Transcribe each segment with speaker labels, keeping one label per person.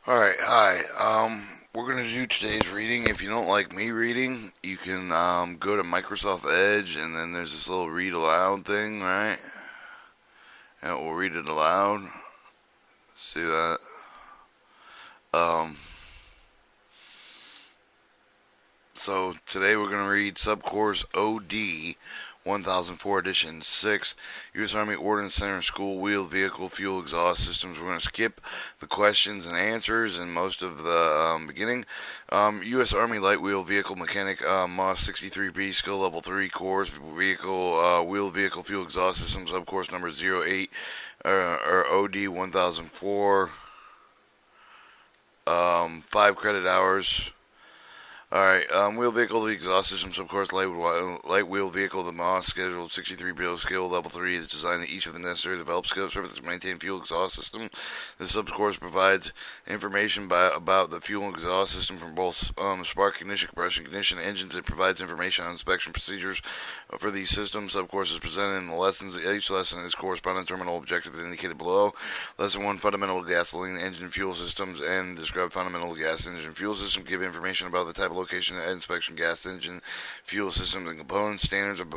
Speaker 1: Alright, hi. We're gonna do today's reading. If you don't like me reading, you can go to Microsoft Edge, and then there's this little read aloud thing, right? And it will read it aloud. See that? Um, so today we're gonna read Subcourse OD1004 Edition 6, U.S. Army Ordnance Center School Wheeled Vehicle Fuel Exhaust Systems. We're going to skip the questions and answers and most of the beginning. U.S. Army Light Wheel Vehicle Mechanic MOS 63B Skill Level 3 Course Vehicle Wheeled Vehicle Fuel Exhaust Systems Subcourse number 08 or OD1004. 5 credit hours. Alright, wheel vehicle, the exhaust system, subcourse, light wheel vehicle, the MOS, scheduled 63 bill skill, level 3 is designed to each of the necessary developed skill services to maintain fuel exhaust system. The subcourse provides information about the fuel exhaust system from both spark ignition, compression ignition engines. It provides information on inspection procedures for these systems. Subcourse is presented in the lessons. Each lesson is corresponding terminal objective indicated below. Lesson 1, fundamental gasoline engine fuel systems, and describe fundamental gas engine fuel system. Give information about the type of location inspection gas engine fuel systems and components. Standards of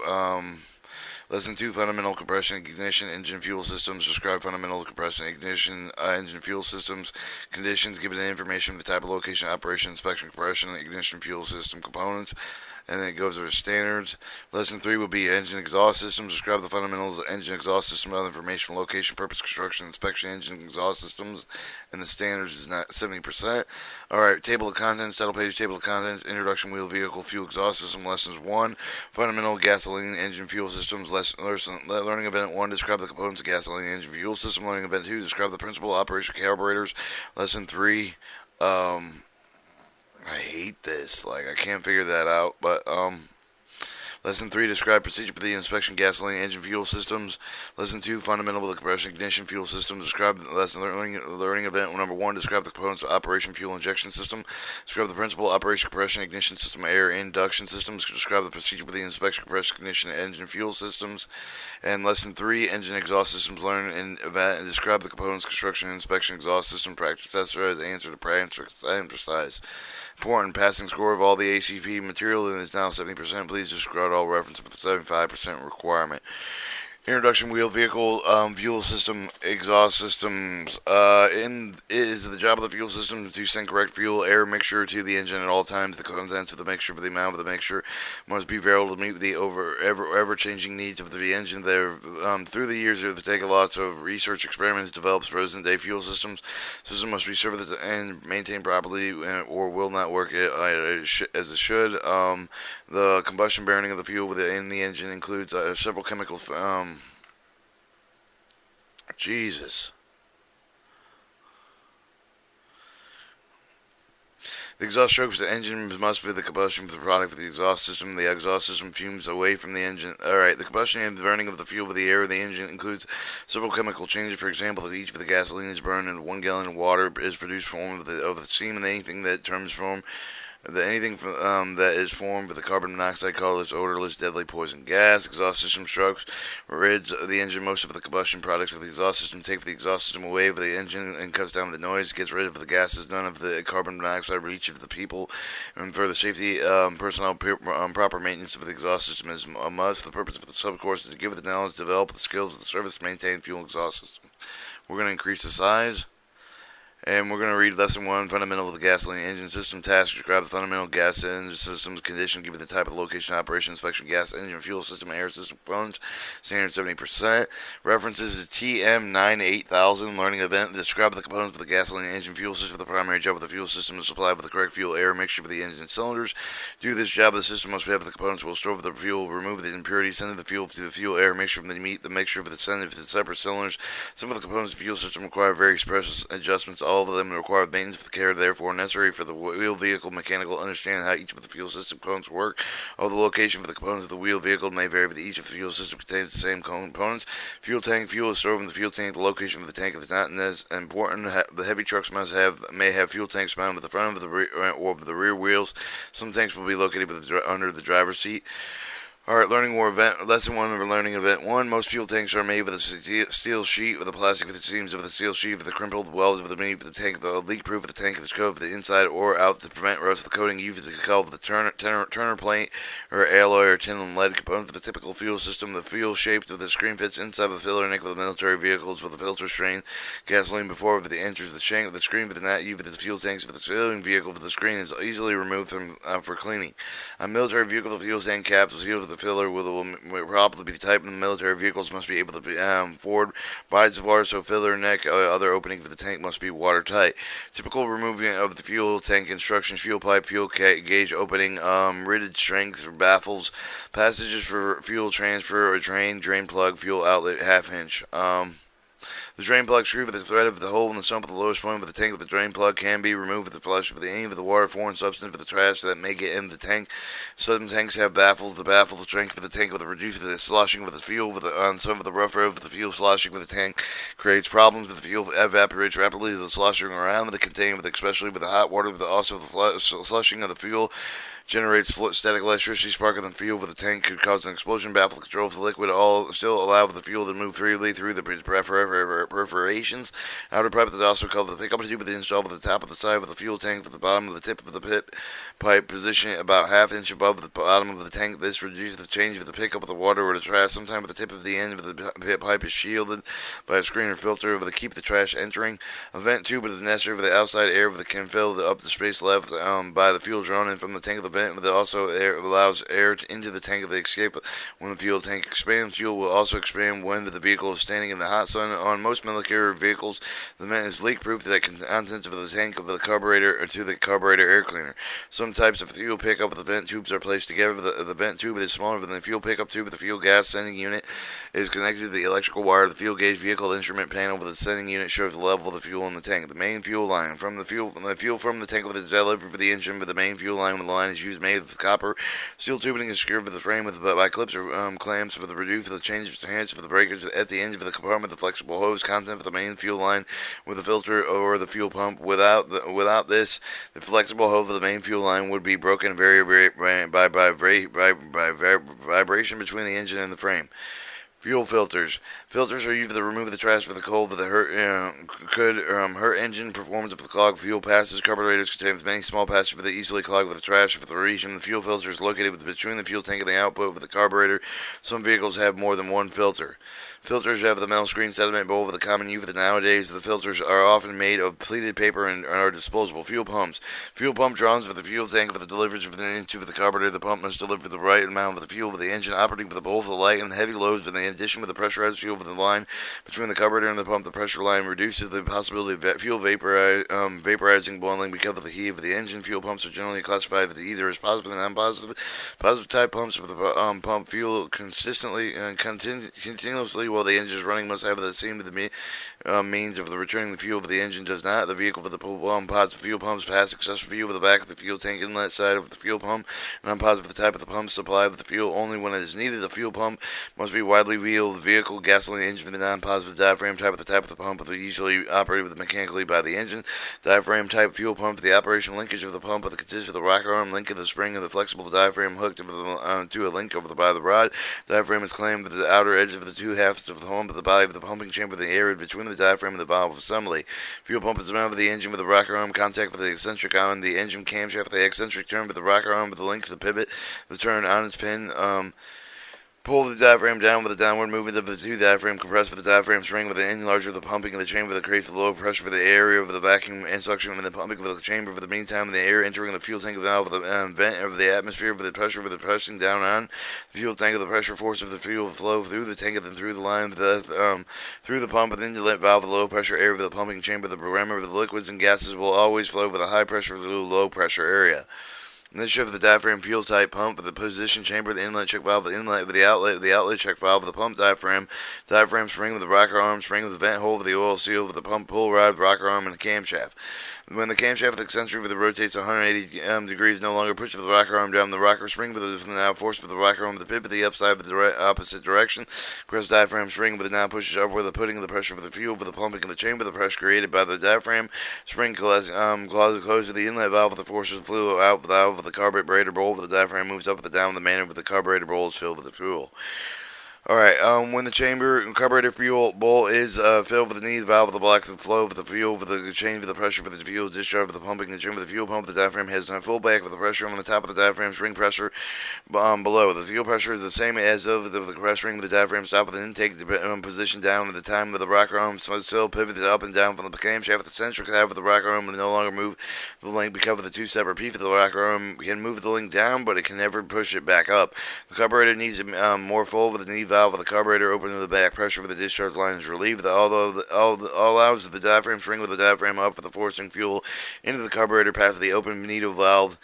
Speaker 1: Lesson 2, fundamental compression ignition engine fuel systems. Describe fundamental compression ignition engine fuel systems. Conditions. Give the information of the type of location, operation, inspection, compression, ignition fuel system components. And then it goes over standards. Lesson 3 will be engine exhaust systems. Describe the fundamentals of engine exhaust system, other information, location, purpose, construction, inspection, engine exhaust systems, and the standards is not 70%. Alright, table of contents, title page, table of contents, introduction, wheel vehicle, fuel exhaust system. Lessons 1, fundamental gasoline engine fuel systems. Learning event 1, describe the components of gasoline engine fuel system. Learning event 2, describe the principal operation carburetors. Lesson 3, I hate this. Like, I can't figure that out. But, Lesson 3, describe procedure for the inspection gasoline engine fuel systems. Lesson 2, fundamental of the compression ignition fuel system. Describe lesson learning event number 1, describe the components of operation fuel injection system. Describe the principal operation compression ignition system air induction systems. Describe the procedure for the inspection compression ignition engine fuel systems. And lesson 3, engine exhaust systems. Learn and event and describe the components, construction, inspection, exhaust system, practice exercise, answer to practice exercise. Important passing score of all the ACP material is now 70%. Please disregard all reference for the 75% requirement. Introduction, wheel vehicle, fuel system, exhaust systems. Is the job of the fuel system to send correct fuel air mixture to the engine at all times. The contents of the mixture for the amount of the mixture must be variable to meet the ever changing needs of the engine. Through the years, there have taken lots of research experiments developed present day fuel systems. System must be serviced and maintained properly, or will not work as it should. The combustion burning of the fuel within the engine includes several chemical. Jesus. The exhaust strokes of the engine must be the combustion of the product of the exhaust system. The exhaust system fumes away from the engine. Alright, the combustion and the burning of the fuel with the air of the engine includes several chemical changes. For example, each of the gasoline is burned and 1 gallon of water is produced from the steam, and anything that turns from anything that is formed with the carbon monoxide, colorless, odorless, deadly poison gas. Exhaust system strokes rids the engine most of the combustion products of the exhaust system. Take the exhaust system away with the engine and cuts down the noise. Gets rid of the gases, none of the carbon monoxide for each of the people. And for the safety personnel, proper maintenance of the exhaust system is a must. The purpose of the subcourse is to give it the knowledge, develop the skills of the service to maintain fuel exhaust system. We're going to increase the size. And we're going to read Lesson 1, Fundamental of the Gasoline Engine System. Task, describe the fundamental gas engine system's condition, give it the type of location, operation, inspection, gas engine, fuel system, air system components, standard 70%. References is TM98000, learning event. Describe the components of the gasoline engine fuel system. The primary job of the fuel system is supplied with the correct fuel air mixture for the engine cylinders. Do this job, the system must have the components will store the fuel, remove the impurities, send the fuel to the fuel air mixture from the mixture for the separate cylinders. Some of the components of the fuel system require very express adjustments. All of them require maintenance of the care, therefore necessary for the wheel vehicle mechanical understand how each of the fuel system components work. Although the location for the components of the wheel vehicle may vary, but each of the fuel system contains the same components. Fuel tank, fuel is stored in the fuel tank. The location of the tank is not as important. The heavy trucks may have fuel tanks mounted at the front of the rear, or the rear wheels. Some tanks will be located under the driver's seat. Alright, lesson 1 of learning event 1. Most fuel tanks are made with a steel sheet with a plastic with the seams of the steel sheet with the crimpled welds of the beneath of the tank, the leak proof of the tank, of the scope of the inside or out to prevent rust of the coating. Used the skull of the Turner plate or alloy or tin and lead component of the typical fuel system. The fuel shaped of the screen fits inside of the filler neck of the military vehicles with the filter strain gasoline before the enters the shank of the screen, but the not used the fuel tanks of the civilian vehicle for the screen is easily removed for cleaning. A military vehicle, the fuel tank caps is sealed with the filler will probably be the type of the military vehicles must be able to be forward bodies of water, so filler neck other opening for the tank must be watertight. Typical removing of the fuel tank instructions: fuel pipe, fuel gauge opening, riveted strength for baffles, passages for fuel transfer, or drain plug, fuel outlet 1/2 inch. The drain plug screw with the thread of the hole in the sump at the lowest point of the tank with the drain plug can be removed with the flush of the aim of the water, foreign substance for the trash that may get in the tank. Some tanks have baffles. The strength of the tank with the reduced the sloshing with the fuel on some of the rough road with the fuel sloshing with the tank creates problems with the fuel evaporates rapidly. The sloshing around the container, especially with the hot water, with also the slushing of the fuel generates static electricity sparking the fuel with the tank could cause an explosion. Baffle control of the liquid all still allow the fuel to move freely through the perforations. Outer pipe is also called the pickup tube with the install at the top of the side with the fuel tank at the bottom of the tip of the pipe position about 1/2 inch above the bottom of the tank. This reduces the change of the pickup of the water or the trash. Sometimes the tip of the end of the pipe is shielded by a screen or filter to keep the trash entering. A vent tube is necessary for the outside air can fill up the space left by the fuel drawn in from the tank of the vent, but also allows air into the tank of the escape. When the fuel tank expands, fuel will also expand when the vehicle is standing in the hot sun. On most military vehicles, the vent is leak-proof. The contents of the tank of the carburetor or to the carburetor air cleaner. Some types of fuel pickup with the vent tubes are placed together. The vent tube is smaller than the fuel pickup tube. The fuel gas sending unit is connected to the electrical wire of the fuel gauge vehicle instrument panel with the sending unit shows the level of the fuel in the tank. The main fuel line from the fuel from the tank with the delivered for the engine, but the main fuel line with the line is used made with copper. Steel tubing is secured with the frame by clips or clamps for the reduce for the change of the hands for the breakers at the end of the compartment. The flexible hose content for the main fuel line with the filter or the fuel pump. Without this, the flexible hose of the main fuel line would be broken by vibration between the engine and the frame. Fuel filters. Filters are used to remove the trash for the coal that could hurt engine performance if the clogged fuel passes. Carburetors contain many small passages for the easily clogged with the trash for the region. The fuel filter is located between the fuel tank and the output of the carburetor. Some vehicles have more than one filter. Filters have the metal screen sediment bowl with the common use nowadays. The filters are often made of pleated paper and are disposable. Fuel pumps. Fuel pump draws for the fuel tank for the delivery of the carburetor. The pump must deliver the right amount of the fuel with the engine operating with both the light and heavy loads. In addition, with the pressurized fuel with the line between the carburetor and the pump, the pressure line reduces the possibility of fuel vaporizing, boiling because of the heat of the engine. Fuel pumps are generally classified either as positive and non-positive. Positive type pumps with the pump fuel consistently and continuously while the engine is running must have the same means of the returning the fuel, but the engine does not. The vehicle for the pods of fuel pumps pass excessive fuel with the back of the fuel tank inlet side of the fuel pump. Non-positive the type of the pump supplied with the fuel only when it is needed. The fuel pump must be widely wheeled. The vehicle gasoline engine for the non-positive diaphragm type of the pump is usually operated mechanically by the engine. Diaphragm type fuel pump for the operation linkage of the pump consists of the rocker arm link of the spring of the flexible diaphragm hooked to a link by the rod. Diaphragm is clamped with the outer edge of the two halves of the pump of the body of the pumping chamber, the area between the diaphragm and the valve assembly. Fuel pump is mounted with the engine with the rocker arm contact with the eccentric on the engine camshaft, the eccentric turn with the rocker arm with the link to the pivot, the turn on its pin. Pull the diaphragm down with the downward movement of the two diaphragm. Compress with the diaphragm spring with the enlarger of the pumping of the chamber that creates the low pressure for the area of the vacuum and suction in the pumping of the chamber. For the meantime, the air entering the fuel tank valve with the vent of the atmosphere for the pressure with the pressing down on the fuel tank of the pressure force of the fuel flow through the tank and then through the line through the pump and inlet valve. The low pressure air of the pumping chamber. The programmer of the liquids and gases will always flow with a high pressure of the low pressure area. This shows the diaphragm fuel type pump with the position chamber, the inlet check valve, the inlet with the outlet check valve, the pump diaphragm spring with the rocker arm, spring with the vent hole with the oil seal, with the pump pull rod, rocker arm, and the camshaft. When the camshaft with eccentric with the rotates 180 degrees, no longer pushes the rocker arm down the rocker spring, but the now force with the rocker arm with the pivot the upside with the opposite direction. Press diaphragm spring with the now pushes upward the putting of the pressure for the fuel for the pumping of the chamber. The pressure created by the diaphragm spring closes the inlet valve with the forces flew out the valve of the carburetor bowl with the diaphragm moves up and down in the manner with the carburetor bowl is filled with the fuel. Alright, when the carburetor fuel bowl is filled with the knee valve of the block, the flow of the fuel, with the change of the pressure for the fuel discharge of the pumping, the chamber of the fuel pump, the diaphragm has a full back with the pressure on the top of the diaphragm, spring pressure below. The fuel pressure is the same as of the press ring of the diaphragm stop with the intake position down at the time of the rocker arm, still pivoted up and down from the camshaft. The central cab of the rocker arm will no longer move the link because of the two separate pieces of the rocker arm. Can move the link down, but it can never push it back up. The carburetor needs more full with the knee valve of the carburetor open to the back. Pressure for the discharge line is relieved. Allows the diaphragm string with the diaphragm up for the forcing fuel into the carburetor past the open needle valve.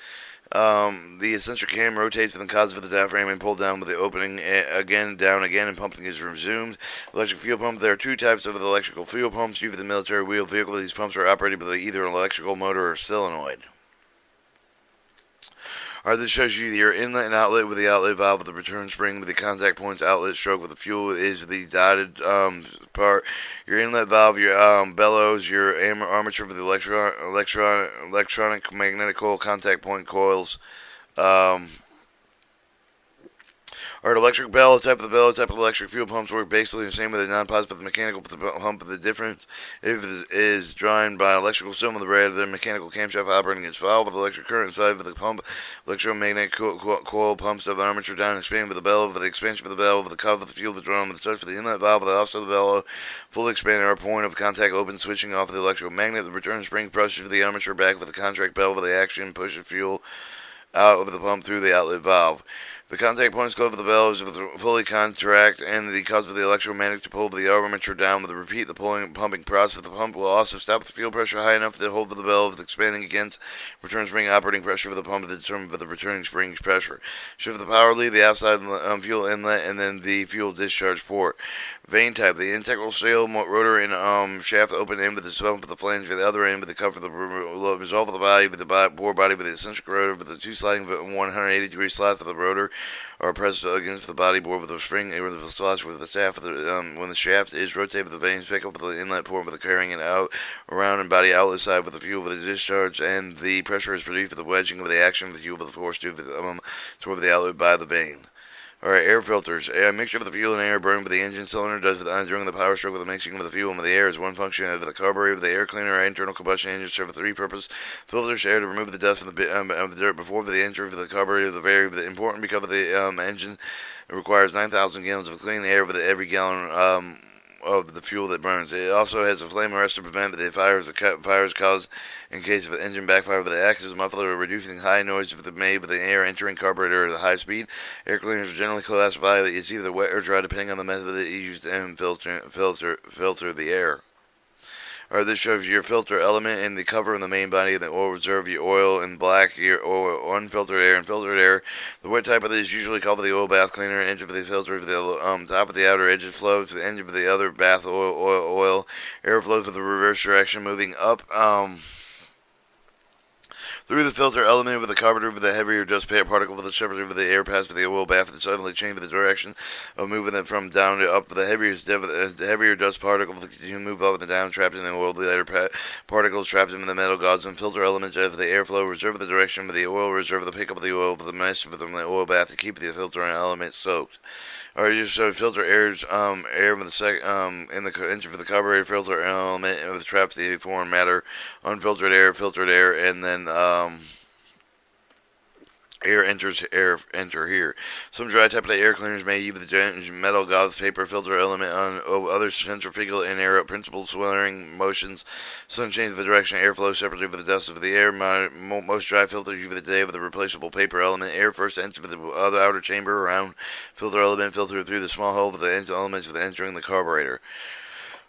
Speaker 1: The eccentric cam rotates with the cause of the diaphragm and pulled down with the opening again, down again, and pumping is resumed. Electric fuel pump. There are two types of electrical fuel pumps used for the military wheeled vehicle. These pumps are operated by either an electrical motor or solenoid. Alright, this shows you your inlet and outlet with the outlet valve with the return spring with the contact points. Outlet stroke with the fuel is the dotted part. Your inlet valve, your bellows, your armature with the electronic magnetic coil contact point coils. Alright, electric bellow type of electric fuel pumps work basically the same with the non-positive mechanical pump, but the difference if it is drawn by electrical cylinder rather than mechanical camshaft operating its valve with electric current inside of the pump. Electromagnetic coil pumps the armature down and expand with the bellow, with the expansion of the bellow, with the cover of the fuel drawn with the start for the inlet valve, with the offset of the bellow, fully expanded our point of contact open, switching off the electromagnet. The return spring pushes for the armature back with the contract bellow with the action, push the fuel out of the pump through the outlet valve. The contact points go over the bellows with the fully contract and the cause of the electromagnetic to pull the armature down with the repeat the pumping process. The pump will also stop the fuel pressure high enough to hold the bellow with expanding against return spring operating pressure for the pump to determine for the returning spring's pressure. Shift the power lead, the outside fuel inlet, and then the fuel discharge port. Vane type. The integral sail rotor and shaft open end with the stump of the flange for the other end with the cover of the resolve of the body with the bore body with the eccentric rotor with the two sliding 180 degree slots of the rotor are pressed against the body board with the spring or the slots with the shaft. When the shaft is rotated, the vanes pick up the inlet port with the carrying it out around and body outlet side with the fuel with the discharge, and the pressure is produced with the wedging of the action of the fuel with the force toward the outlet by the vane. Alright, air filters. A mixture of the fuel and air burned by the engine cylinder does during the power stroke with the mixing of the fuel and the air is one function of the carburetor of the air cleaner. Internal combustion engines serve a three-purpose. Filters air to remove the dust from the dirt before the entry of the carburetor. Very important because of the engine. It requires 9,000 gallons of clean air with every gallon of the fuel that burns. It also has a flame arrest to prevent the fires caused in case of an engine backfire, but it acts as a muffler, reducing high noise made with the air entering carburetor at a high speed. Air cleaners are generally classified as either wet or dry, depending on the method that you use to filter the air. Alright, this shows your filter element and the cover in the main body of the oil reserve, your oil in black, your oil, unfiltered air, and filtered air. The wet type of this is usually called the oil bath cleaner. Edge of the filter for the top of the outer edges flows to the end of the other bath oil. Air flows with the reverse direction, moving up through the filter element with the carburetor with the heavier dust particle with the separator with the air pass with the oil bath and suddenly change the direction of moving it from down to up. The heavier dust particle to move up and down, trapped in the oil. The lighter particles trapped in the metal gauze and filter elements of the airflow reserve the direction with the oil reserve the pickup of the oil with the mesh with the oil bath to keep the filter element soaked. Or you should filter air with the in the engine for the carburetor filter element with traps the foreign matter, unfiltered air, filtered air, and then enter here. Some dry type of air cleaners may use the metal gauze paper filter element on other centrifugal and air principle swirling motions. Some change the direction of airflow separately with the dust of the air. Most dry filters use the day with a replaceable paper element. Air first enters the other outer chamber around filter element filter through the small hole with the elements of entering the carburetor.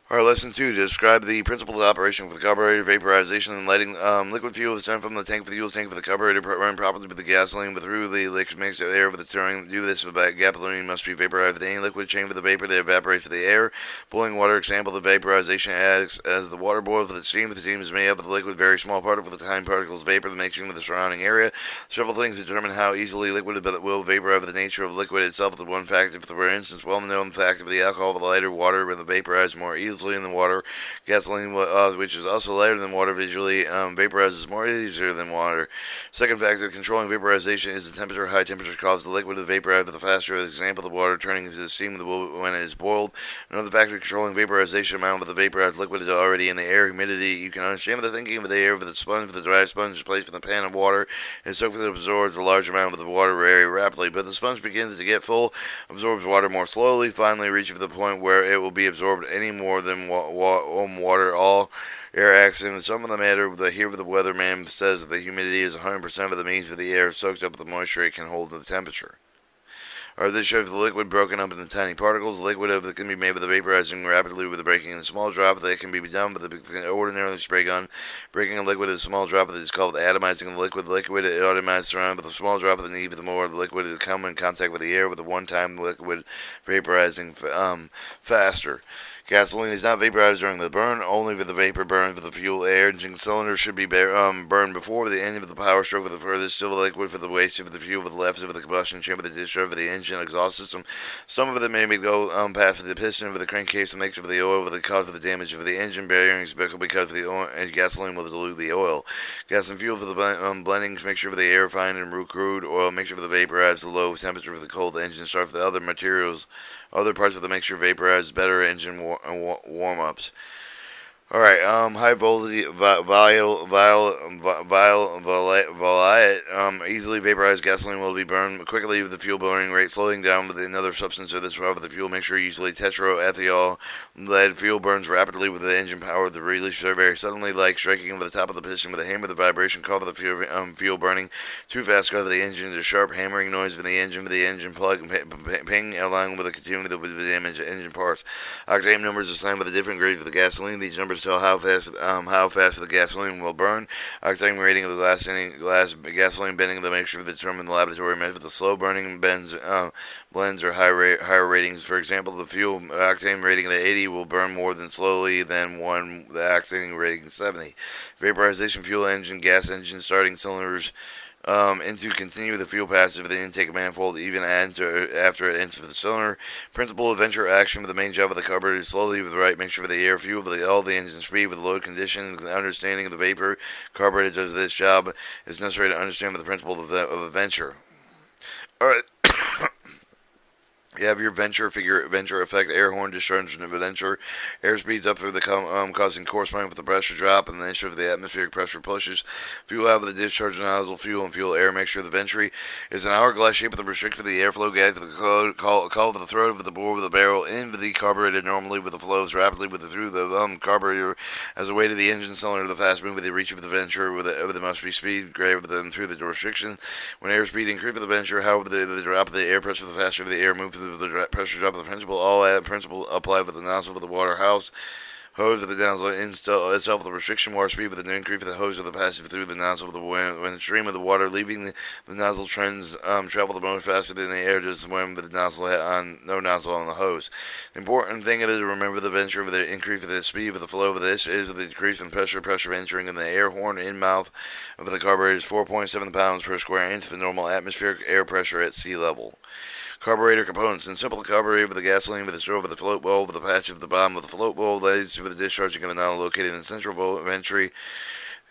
Speaker 1: Alright, lesson 2. Describe the principles of operation for the carburetor, vaporization, and lighting. Liquid fuel is sent from the tank for the fuel tank for the carburetor, run properly with the gasoline, but through the liquid mix of air with the stirring. Do this with gasoline must be vaporized with any liquid chain for the vapor that evaporates for the air. Boiling water, example, the vaporization acts as the water boils with the steam. The steam is made up of the liquid, very small particle with the tiny particles vapor, the mixing with the surrounding area. Several things determine how easily liquid will vaporize with the nature of the liquid itself. The one factor, for instance, well-known fact of the alcohol of the lighter water will vaporize more easily. easily in the water. Gasoline, which is also lighter than water, visually vaporizes more easier than water. Second factor controlling vaporization is the temperature. High temperature causes the liquid to vaporize the faster. For example, the water turning into steam when it is boiled. Another factor controlling vaporization amount of the vaporized liquid is already in the air. Humidity. You can understand the thinking of the air with the sponge. With the dry sponge is placed in the pan of water and soaked and absorbs a large amount of the water very rapidly. But the sponge begins to get full, absorbs water more slowly, finally reaching the point where it will be absorbed any more than water. All air accidents. Some of the matter here the weatherman says that the humidity is 100% of the means of the air soaked up with the moisture it can hold the temperature. Or this shows the liquid broken up into tiny particles. The liquid of it can be made with the vaporizing rapidly with the breaking in a small drop. That can be done with the ordinary spray gun. Breaking a liquid is a small drop that is called atomizing the liquid. The liquid it atomizes around with a small drop of the need. The more the liquid will come in contact with the air with the one-time liquid vaporizing faster. Gasoline is not vaporized during the burn, only with the vapor burns with the fuel. Air engine cylinder should be burned before the end of the power stroke with the furthest still liquid for the waste of the fuel with the left of the combustion chamber, the discharge of the engine exhaust system. Some of it may go past the piston of the crankcase, the mixture of the oil with the cause of the damage of the engine bearings because of the oil, and gasoline will dilute the oil. Gas and fuel for the blending mixture of the air refined and crude oil mixture for the vaporized, the low temperature for the cold engine start for the other materials. Other parts of the mixture vaporize better engine warm-ups. Alright, high voltage, violet, easily vaporized gasoline will be burned quickly with the fuel burning rate slowing down with another substance of this of the fuel mixture, usually tetroethyl lead. Fuel burns rapidly with the engine power. The release very suddenly, like striking over the top of the piston with a hammer. The vibration called the fuel burning too fast causes the engine to sharp hammering noise with the engine plug ping along with a continuing with the damaged engine parts. Octane numbers assigned with the different grades of the gasoline. These numbers tell how fast the gasoline will burn. Octane rating of the gasoline blending of the mixture determined the laboratory method. The slow burning blends are higher ratings. For example, the fuel octane rating of the 80 will burn more than slowly than the octane rating 70. Vaporization fuel engine, gas engine starting cylinders into continue the fuel passage of the intake manifold even after it enters the cylinder. Principle of venture action for the main job of the carburetor is slowly with the right mixture of the air fuel with all the engine speed with load conditions. The understanding of the vapor carburetor does this job is necessary to understand the principle of a venture. Alright. You have your venture effect, air horn discharge and venture. Air speeds up through the causing corresponding with the pressure drop, and the issue of the atmospheric pressure pushes fuel out of the discharge nozzle. Fuel and fuel air mixture. The venturi is an hourglass shape with a restriction of the airflow gas to the call of the throat of the bore with the barrel into the carburetor normally with the flows rapidly through the carburetor as a way to the engine cylinder. The fast move with the reach of the venture with the must be speed greater than through the restriction. When air speed increases with the venture, however, the drop of the air pressure, the faster of the air move through the pressure drop of the principle. All principle applied with the nozzle of the water hose of the nozzle itself. The restriction water speed with an increase of the hose of the passage through the nozzle of the wind. When the stream of the water leaving the nozzle travel the most faster than the air does when with the nozzle no nozzle on the hose. The important thing is to remember the venture of the increase of the speed of the flow of this is the decrease in pressure entering in the air horn in mouth of the carburetor is 4.7 pounds per square inch. The normal atmospheric air pressure at sea level. Carburetor components. In simple, the carburetor with the gasoline with the stroke of the float bowl with the patch of the bottom of the float bowl leads to the discharging of the nozzle located in the central venturi.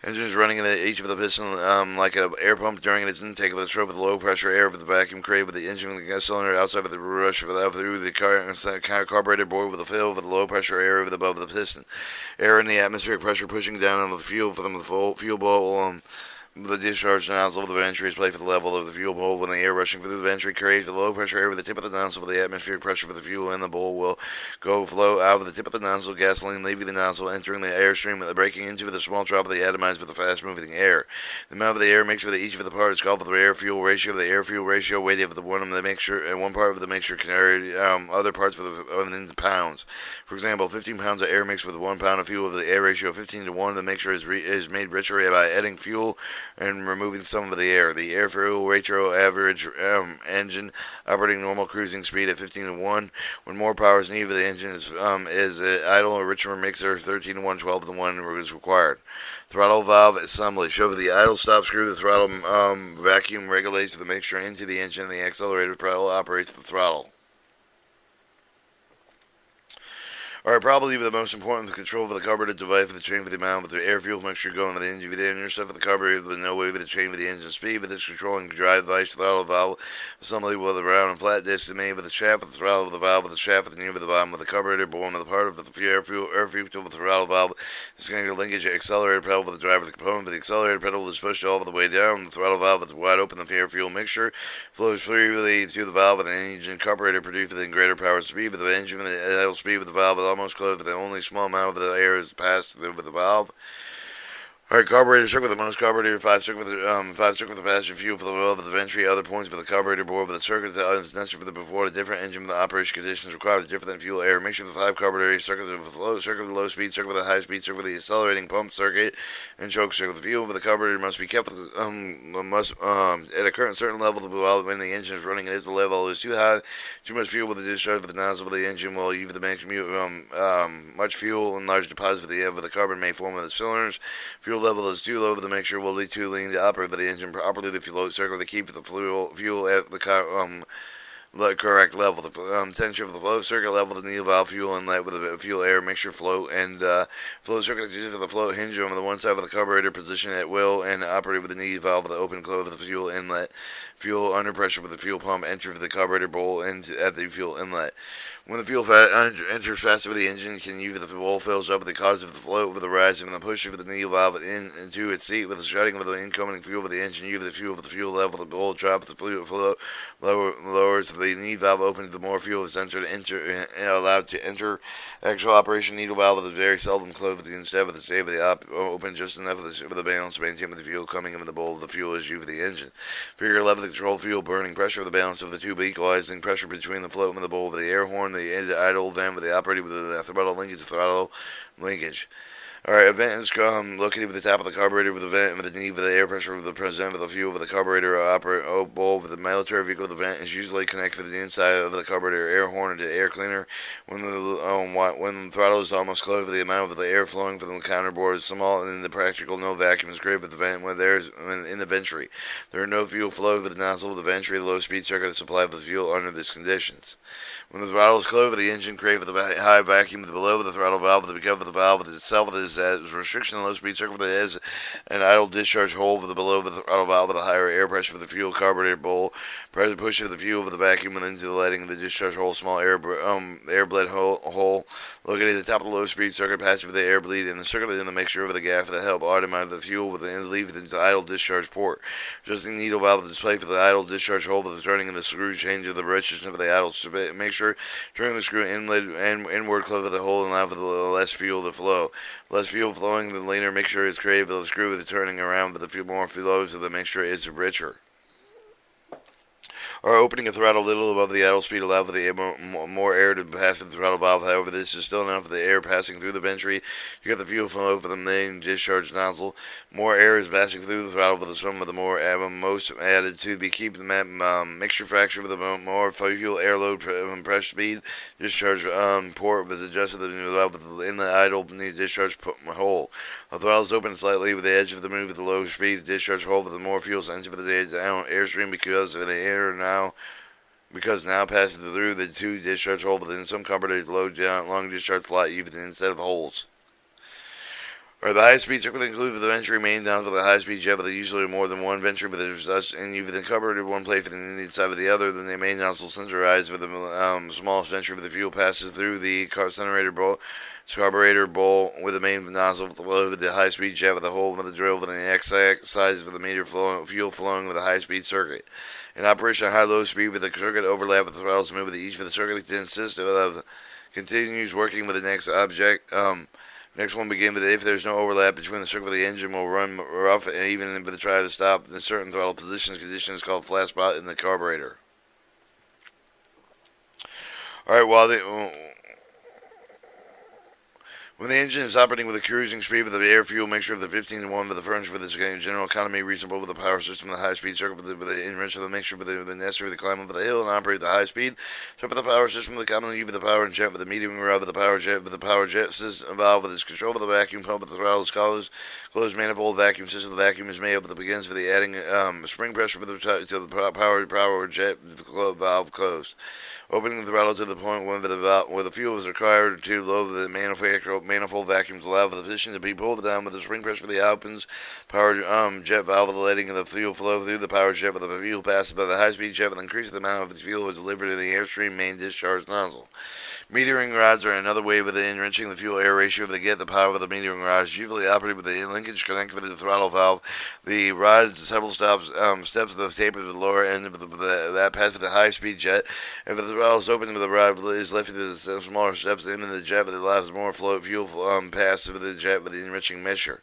Speaker 1: Engine is running in each of the piston like an air pump during its intake of the stroke with the low pressure air with the vacuum crate with the engine with the gas cylinder outside of the rush through the carburetor bore with the fill with the low pressure air above the piston. Air in the atmospheric pressure pushing down on the fuel from the fuel bowl. The discharge nozzle of the venturi is placed at the level of the fuel bowl. When the air rushing through the venturi creates the low pressure air with the tip of the nozzle with the atmospheric pressure for the fuel in the bowl will flow out of the tip of the nozzle, gasoline leaving the nozzle, entering the airstream, breaking into the small drop of the atomized with the fast moving air. The amount of the air mixed with each of the parts is called the air fuel ratio. The air fuel ratio weight of the one of the mixture and one part of the mixture can carry other parts in pounds. For example, 15 pounds of air mixed with 1 pound of fuel with the air ratio 15 to 1. The mixture is made richer by adding fuel and removing some of the air. The air fuel ratio average engine operating normal cruising speed at 15 to 1. When more power is needed, the engine is idle or richer mixer 13 to 1, 12 to 1 is required. Throttle valve assembly. Show the idle stop screw. The throttle vacuum regulates the mixture into the engine, and the accelerator pedal operates the throttle. Alright, probably the most important is control of the carburetor device for the chain for the amount of the air fuel mixture going to the engine with the intercept of the carburetor with no way with the chain with the engine speed, with this controlling drive device, throttle valve, assembly with a round and flat disc made with the shaft of the throttle of the valve with the shaft with the near with the bottom of the carburetor born with the part of the air fuel with the throttle valve. This going to linkage accelerator pedal with the driver the component with the accelerator pedal is pushed all the way down. The throttle valve is wide open. The air fuel mixture flows freely through the valve with the engine carburetor producing greater power speed, with the engine with the idle speed with the valve is almost closed, but the only small amount of the air is passed through with the valve. Alright, carburetor circuit with the most carburetor, 5 circuit with the passenger fuel for the oil, with the ventry, other points for the carburetor board, with the circuit that is necessary for the before the different engine with the operation conditions required with different than fuel air. Mixture of the 5 carburetor circuit with the low speed circuit with the high speed circuit with the accelerating pump circuit and choke circuit. The fuel with the carburetor must be kept at a current certain level while when the engine is running, and if the level is too high, too much fuel with the discharge of the nozzle of the engine will leave the much fuel and large deposits of the carbon may form in the cylinders. Fuel level is too low for the mixture will lead to lean to operate the engine properly. The fuel circle to keep the fuel at the correct level. The temperature of the flow circuit level, the needle valve fuel inlet with the fuel air mixture flow, and flow circuit for the flow hinge on the one side of the carburetor position at will and operate with the needle valve with the open close of the fuel inlet. Fuel under pressure with the fuel pump enter the carburetor bowl at the fuel inlet. When the fuel enters faster with the engine, can use the bowl fills up with the cause of the float with the rise and the push of the needle valve into its seat with the shutting of the incoming fuel with the engine. Use the fuel level, the bowl drop, the fluid flow lowers the needle valve opens. The more fuel is allowed to enter. Actual operation needle valve is very seldom closed instead of the stay of the open just enough with the balance to maintain with the fuel coming into the bowl of the fuel is used for the engine. Figure level the control fuel burning pressure of the balance of the tube equalizing pressure between the float and the bowl of the air horn. The idle vent with the operating with the throttle linkage. Alright, a vent is located with the top of the carburetor with the vent with the need for the air pressure of the present with the fuel with the carburetor bowl with the military vehicle. The vent is usually connected to the inside of the carburetor air horn and the air cleaner. When the throttle is almost closed, the amount of the air flowing from the counterboard is small, and in the practical no vacuum is created with the vent when there is in the ventry. There are no fuel flow with the nozzle of the ventry. The low speed circuit is supplied with fuel under these conditions. When the throttle is closed, the engine creates with the high vacuum below the throttle valve, because of the valve itself is restriction. Low speed circuit is an idle discharge hole below the throttle valve with a higher air pressure for the fuel carburetor bowl. Pressure push of the fuel with the vacuum and into the letting of the discharge hole. Small air bled hole located at the top of the low speed circuit patch of the air bleed and the circuit in the mixture of the gas to help automate the fuel with the leave into the idle discharge port. Adjusting the needle valve display for the idle discharge hole with the turning of the screw change of the resistance of the idle mixture. Turning the screw inlet and inward close of the hole and allow for the less fuel to flow. Less fuel flowing, the leaner mixture is created with the screw with the turning around, but the more flows of the mixture is richer. Or opening a throttle a little above the idle speed allow for the more air to pass through the throttle valve. However, this is still enough for the air passing through the ventry. You get the fuel flow for the main discharge nozzle. More air is passing through the throttle for the sum of the more most added to be keep the mixture fracture with the more fuel air load pressure speed. Discharge port was adjusted in the idle discharge hole. The throttle is open slightly with the edge of the move with the low speed discharge hole with the more fuel sent for the airstream because of the air now passes through the two discharge holes within some carburetors long discharge slot even instead of holes. Or the high-speed circuit includes the ventry main down to the high-speed jet, but usually more than one ventry, but there's such, and you've been carbureted one plate for the inside of the other, then the main nozzle centerized with the smallest ventry, but the fuel passes through the carburetor bowl with the main nozzle below the high-speed jet with the hole with the drill with the X size for the meter fuel flowing with a high-speed circuit. In operation at high-low speed with the circuit overlap with the throttles move with each for the circuit continues working with the next object. Next one begin with if there's no overlap between the circuit of the engine will run rough and even if it try to stop in certain throttle condition is called flat spot in the carburetor. Alright, When the engine is operating with a cruising speed with the air-fuel mixture of the 15-to-1 with the furnace with its general economy reasonable with the power system, the high-speed circuit with the enrich of the mixture with the necessary to climb up the hill and operate the high speed. So with the power system with the common with the power jet with the medium rod with the power jet system valve with its control with the vacuum pump with the throttle closed manifold vacuum system. The vacuum is made up with the begins for the adding spring pressure for the to the power jet valve closed. Opening the throttle to the point where the fuel is required to load the manifold vacuums allow for the piston to be pulled down with the spring pressure for the opens power jet valve with the letting of the fuel flow through the power jet with the fuel passes by the high-speed jet with increase the amount of the fuel is delivered in the airstream main discharge nozzle. Metering rods are another way of enriching the fuel-air ratio to get the power of the metering rods, usually operated with the linkage connected to the throttle valve. The rods several steps of the taper to the lower end of that pass with the high-speed jet. If the throttle is open, the rod is lifted to the smaller steps into the jet, but it allows more fuel pass through the jet with the enriching mixture.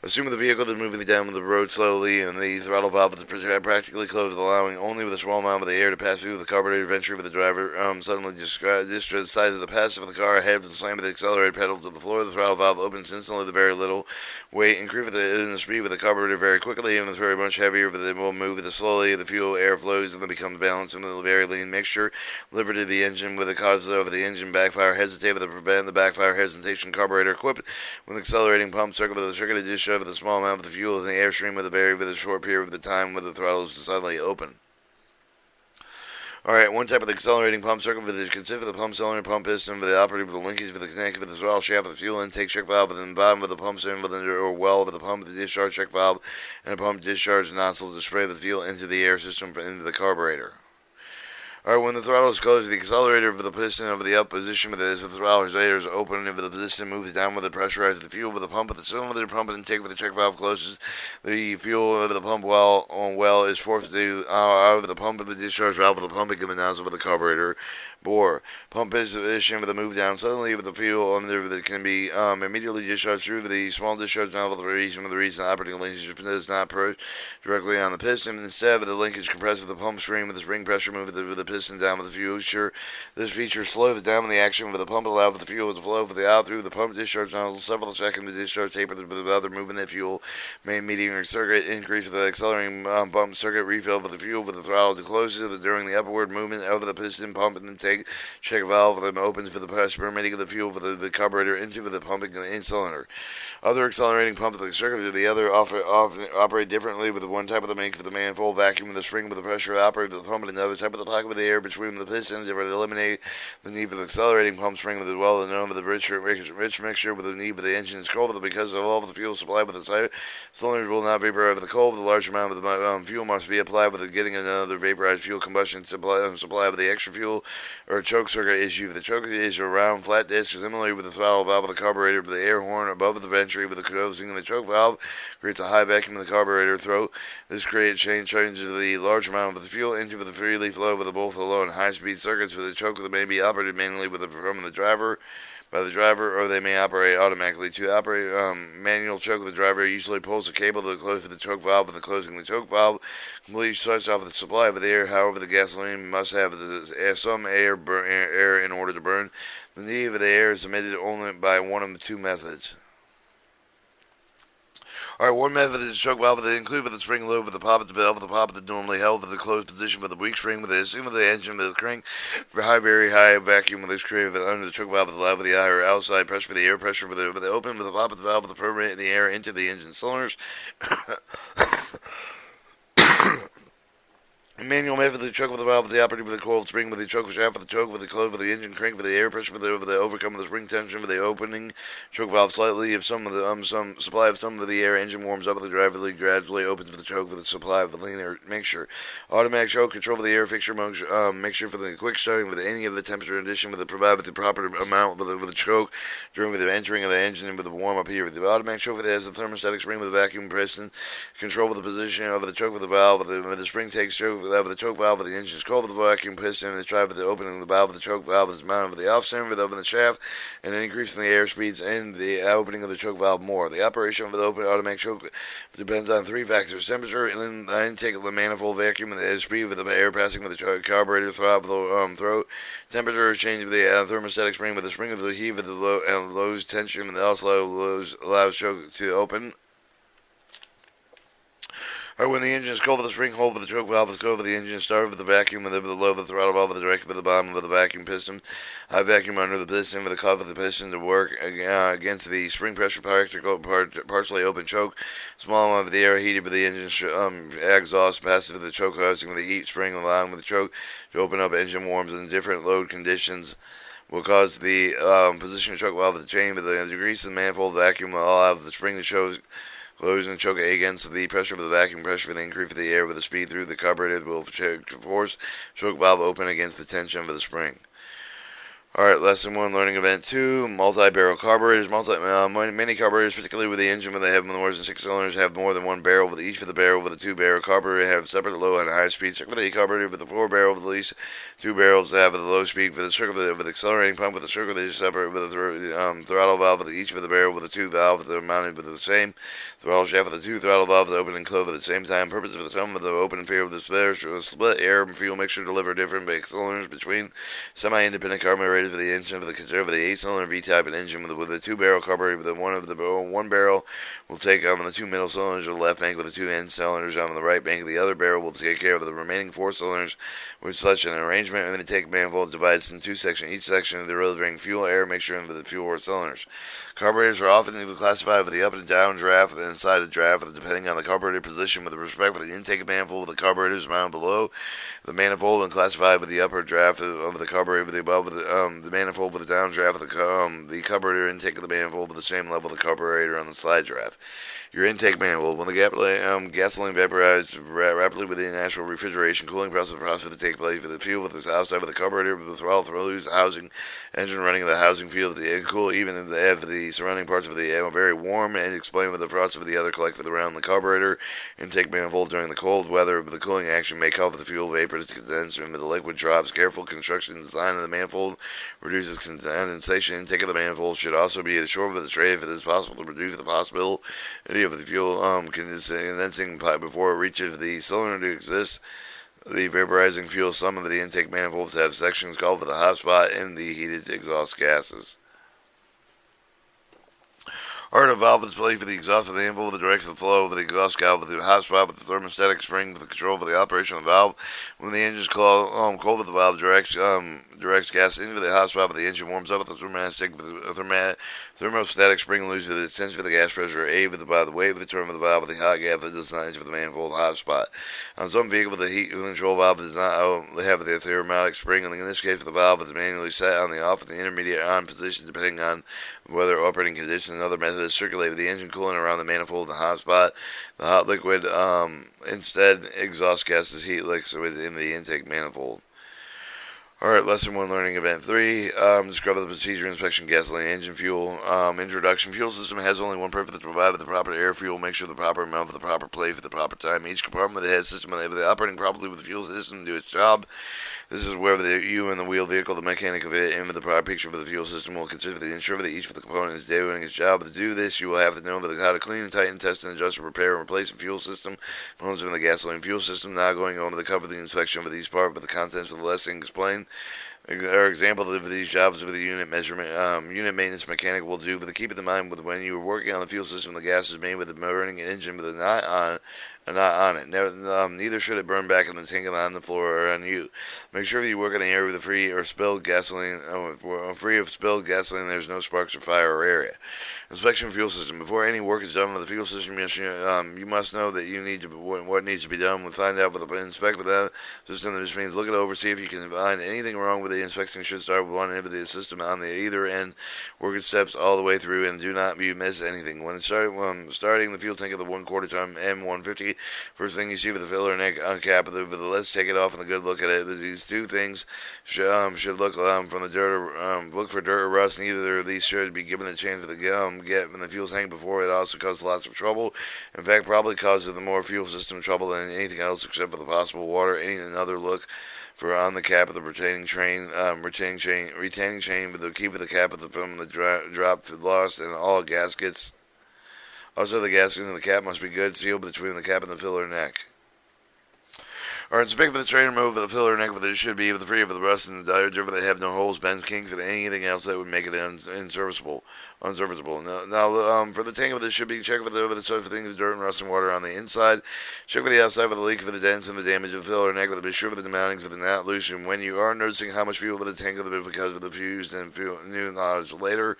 Speaker 1: Assuming the vehicle is moving down the road slowly and the throttle valve is practically closed, allowing only with a small amount of the air to pass through the carburetor venturi with the driver suddenly discharges the size of the passive of the car ahead of the slam of the accelerator pedal to the floor. The throttle valve opens instantly with very little weight, increase the speed with the carburetor very quickly, and it's very much heavier, but it will move with it slowly. The fuel air flows and then becomes balanced into the very lean mixture delivered to the engine with the cause of the engine backfire hesitate with the prevent the backfire hesitation carburetor equipped with an accelerating pump circuit with a circuit discharge with a small amount of the fuel in the airstream with a short period of the time when the throttle is suddenly open. Alright, one type of the accelerating pump circuit with the consists of the pump cylinder, pump piston, with the operative with the linkage with the connected with the throttle shaft, with the fuel intake check valve, within the bottom of the pump cylinder, or well with the pump, the discharge check valve, and a pump discharge nozzle to spray the fuel into the air system into the carburetor. Alright, when the throttle is closed, the accelerator of the piston over the up position with the throttle is open, and the piston moves down with the pressurized the fuel with the pump with the cylinder pump and intake with the check valve closes. The fuel over the pump well is forced to out of the pump and the discharge valve with the pumping of the nozzle with the carburetor bore. Pump position with the move down suddenly with the fuel under that can be immediately discharged through the small discharge nozzle for the reason operating linkage does not approach directly on the piston. Instead of the linkage compressed with the pump screen with the spring pressure move with the piston down with the fuel. This feature slows down the action with the pump allow for the fuel to flow for the out through the pump discharge nozzle several seconds. The discharge taper with the other moving the fuel main metering circuit increase with the accelerating pump circuit refill with the fuel with the throttle to close during the upward movement of the piston pump and then take check valve then opens for the press permitting of the fuel for the carburetor into the pumping in cylinder. Other accelerating pumps of the circuit the other often operate differently with one type of the make for the manifold vacuum with the spring with the pressure operate with the pump and another type of the pocket with the air between the pistons to eliminate the need for the accelerating pump spring with as well as known with the rich mixture with the need for the engine is cold because of all of the fuel supplied with the cylinders will not vaporize with the cold. The large amount of the fuel must be applied with the getting another vaporized fuel combustion supply with the extra fuel or choke circuit issue. The choke is a round flat disc similarly with the throttle valve of the carburetor with the air horn above the venturi with the closing of the choke valve creates a high vacuum in the carburetor throat. This changes the large amount of the fuel into the freely flow with both the low and high speed circuits with the choke that may be operated manually from the driver by the driver, or they may operate automatically. To operate manual choke, the driver usually pulls the cable to close the choke valve with the closing the choke valve. Completely shuts off the supply of the air. However, the gasoline must have some air in order to burn. The need for the air is emitted only by one of the two methods. Alright, one method is choke valve that include with the spring load with the pop at the valve with the pop that normally held with the closed position with the weak spring with the assume with the engine with the crank for very high vacuum with this creative under the choke valve with the loud with the higher outside pressure for the air pressure with the open with the pop at the valve with the permanent in the air into the engine cylinders. Manual method of the choke with the valve with the operative with the coiled spring with the choke shaft with the choke with the close with the engine crank with the air pressure with the overcome with the spring tension with the opening choke valve slightly if some of the some supply of some of the air engine warms up with the driver lead gradually opens with the choke with the supply of the lean air mixture. Automatic choke control with the air fixture mixture for the quick starting with any of the temperature addition with the provide with the proper amount with the choke during with the entering of the engine and with the warm up here. The automatic choke with has the thermostatic spring with the vacuum piston control with the position of the choke with the valve with the spring takes choke valve of the choke valve of the engine is called the vacuum piston, and the drive of the opening of the valve of the choke valve is mounted with the off-cylinder valve in the shaft, and an increase in the air speeds and the opening of the choke valve more. The operation of the open automatic choke depends on three factors: temperature, intake of the manifold, vacuum, and the speed of the air passing with the carburetor throb of the throat. Temperature change of the thermostatic spring with the spring of the heave of the low tension, and also allows choke to open. Or when the engine is cold with the spring, hold with the choke valve is cold with the engine, start with the vacuum, with the low of the throttle valve, with the direct with the bottom of the vacuum piston, high vacuum under the piston, with the cuff of the piston to work against the spring pressure partially open choke, small amount of the air heated with the engine exhaust, passive with the choke housing with the heat spring allowing with the choke to open up. Engine warms in different load conditions will cause the position of choke valve of the chain, with the degrease of the manifold vacuum will allow the spring to show close and choke against the pressure of the vacuum pressure for the increase of the air with the speed through the carburetor will force choke valve open against the tension of the spring. Alright, lesson 1, learning event 2, multi-barrel carburetors. Many carburetors, particularly with the engine when they have more than 6 cylinders, have more than one barrel, with each of the barrel with a 2-barrel carburetor have separate low and high speed. Circle with the carburetor with the 4-barrel with at least 2 barrels to have the low speed. For the circle with the accelerating pump with the circle they separate with the throttle valve with each of the barrel with a 2 valve that are mounted with the same throttle shaft with the 2 throttle valves open and close at the same time. Purpose of the sum of the open and field with the split air and fuel mixture deliver different cylinders between semi-independent carburetors for the engine for the conserve of the 8-cylinder V-type and engine with a 2-barrel carburetor with one barrel will take on the 2 middle cylinders of the left bank with the 2 end cylinders on the right bank. The other barrel will take care of the remaining 4 cylinders with such an arrangement. And the intake manifold divides into 2 sections. Each section of the delivering fuel air mixture into the fuel cylinders. Carburetors are often classified with the up and down draft and inside the draft, depending on the carburetor position with respect to the intake manifold. The carburetor is mounted below the manifold and classified with the upper draft of the carburetor with the above the manifold with the down draft of the carburetor intake of the manifold with the same level of the carburetor on the slide draft. Your intake manifold. When the gasoline vaporizes rapidly with the natural refrigeration cooling process to take place with the fuel with the outside of the carburetor with the throttle throws the housing engine running of the housing field the cool even if the surrounding parts of the air are very warm, and explain with the frost of the other collected around the carburetor intake manifold during the cold weather. The cooling action may cause the fuel vapor to condense and the liquid drops. Careful construction and design of the manifold reduces condensation. Intake of the manifold should also be short of the tray if it is possible to reduce the possibility of the fuel condensing before it reaches the cylinder to exist. The vaporizing fuel, some of the intake manifolds have sections called for the hot spot and the heated exhaust gases. Or the valve is placed for the exhaust of the manifold with the direction of the flow of the exhaust valve with the hot spot with the thermostatic spring with the control for the operation of the valve. When the engine is cold with the valve directs gas into the hot spot, but the engine warms up with the thermostatic spring loses the tension of the gas pressure. A with the weight of the term of the valve with the hot gas that does not enter the manifold hot spot. On some vehicles, the heat control valve does not have the thermostatic spring, and in this case, the valve is manually set on the off and the intermediate on position depending on weather operating conditions. Another method is circulate with the engine cooling around the manifold in the hot spot. The hot liquid instead exhaust gases heat liquid in the intake manifold. Alright, lesson 1, learning event 3. Describe the procedure, inspection, gasoline, engine fuel. Introduction. Fuel system has only one purpose: to provide the proper air fuel, make sure the proper amount for the proper place for the proper time. Each compartment of the head system of the operating properly with the fuel system to do its job. This is where you and the wheel vehicle, the mechanic of it, and with the proper picture of the fuel system will consider to ensure that each of the components is doing its job. To do this, you will have to know how to clean, tighten, test, and adjust, repair, and replace the fuel system components in the gasoline fuel system. Now going on to the cover the inspection of these parts, but the contents of the lesson explained. Our example of these jobs with the unit maintenance mechanic will do, but keep in mind with when you are working on the fuel system, the gas is made with the burning engine with a not on it. Neither should it burn back in the tank on the floor or on you. Make sure that you work in the area with the free of spilled gasoline. There's no sparks or fire or area. Inspection fuel system. Before any work is done with the fuel system, you must know that what needs to be done. We'll find out with the inspect with that system. This means look it over, see if you can find anything wrong with the inspection should start with one end of the system on the either end. Work its steps all the way through and do not miss anything. When starting the fuel tank of the 1/4 ton M150, first thing you see with the filler neck on cap of the let's take it off and a good look at it. These two things should look from the dirt, look for dirt or rust. Neither of these should be given a chance for the get in the fuel tank before it also causes lots of trouble. In fact, probably causes the more fuel system trouble than anything else except for the possible water. Another look for on the cap of the retaining chain with the key of the cap of the film, the drop lost, and all gaskets. Also, the gasket in the cap must be good sealed between the cap and the filler neck. Or inspect the tray and remove the filler neck with it should be free of the rust and the diode if they have no holes, bends, kinks, and anything else that would make it unserviceable. Now, for the tank of this should be check for the stuff for things, dirt and rust and water on the inside. Check for the outside for the leak, for the dents and the damage of the filler neck. Be sure for the mounting for the not loose. And when you are noticing how much fuel for the tank of the because of the fused and new knowledge later.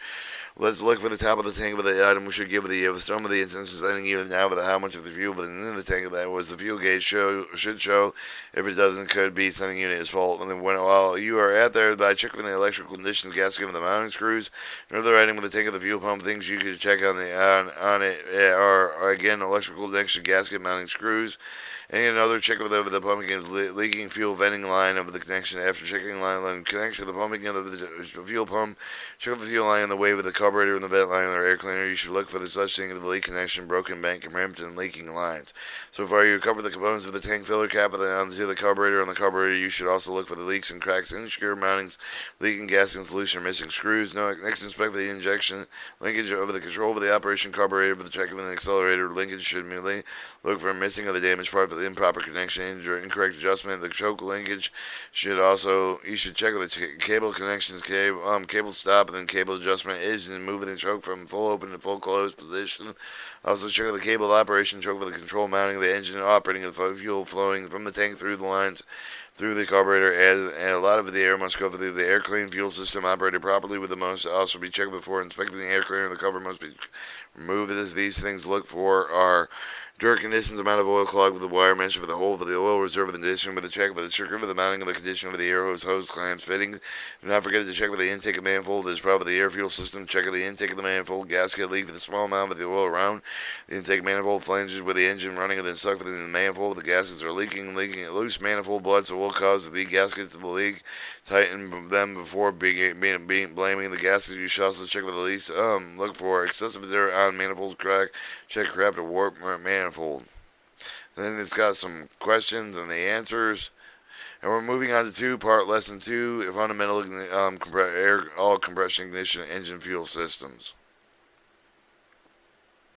Speaker 1: Let's look for the top of the tank of the item. We should give the some of the instances letting you now with how much of the fuel but in the tank of that was the fuel gauge should show. If it doesn't, could be sending unit is fault. And then while you are out there by checking the electrical conditions, gasket and the mounting screws, another item with the tank of the fuel pump, things you could check on it are again electrical connection, gasket, mounting screws. And another check of the pumping is leaking fuel venting line of the connection. After checking line connection to the pumping of the fuel pump, check the fuel line on the way with the carburetor and the vent line or air cleaner. You should look for the such thing of the leak connection, broken bank, crimped, and leaking lines. So far, you cover the components of the tank filler cap onto the carburetor. On the carburetor, you should also look for the leaks and cracks, insecure mountings, leaking gas and solution, or missing screws. Next, inspect the injection linkage over the control of the operation carburetor. For the check of an accelerator linkage, should immediately look for missing of the damaged part for the improper connection, incorrect adjustment. The choke linkage you should check the cable connections, cable stop, and then cable adjustment is and moving the choke from full open to full closed position. Also check the cable operation, choke for the control mounting of the engine, operating of the fuel flowing from the tank through the lines through the carburetor, and a lot of the air must go through the air clean fuel system operated properly with the most also be checked before inspecting the air cleaner. The cover must be removed. As these things look for are dirt conditions, amount of oil clogged with the wire mesh for the hole for the oil reserve of the condition with the check for the trigger for the mounting of the condition of the air hose clamps fittings. Do not forget to check for the intake of manifold. There's probably the air fuel system. Check for the intake of the manifold gasket leak for the small amount of the oil around the intake manifold flanges with the engine running and then stuck within the manifold. The gaskets are leaking loose manifold blood, so will cause the gaskets to the leak. Tighten them before blaming the gaskets. You should also check for the leaks. Look for excessive dirt on manifold crack. Check crap to warp manifold. Then it's got some questions and the answers. And we're moving on to lesson 2, fundamental all compression ignition engine fuel systems.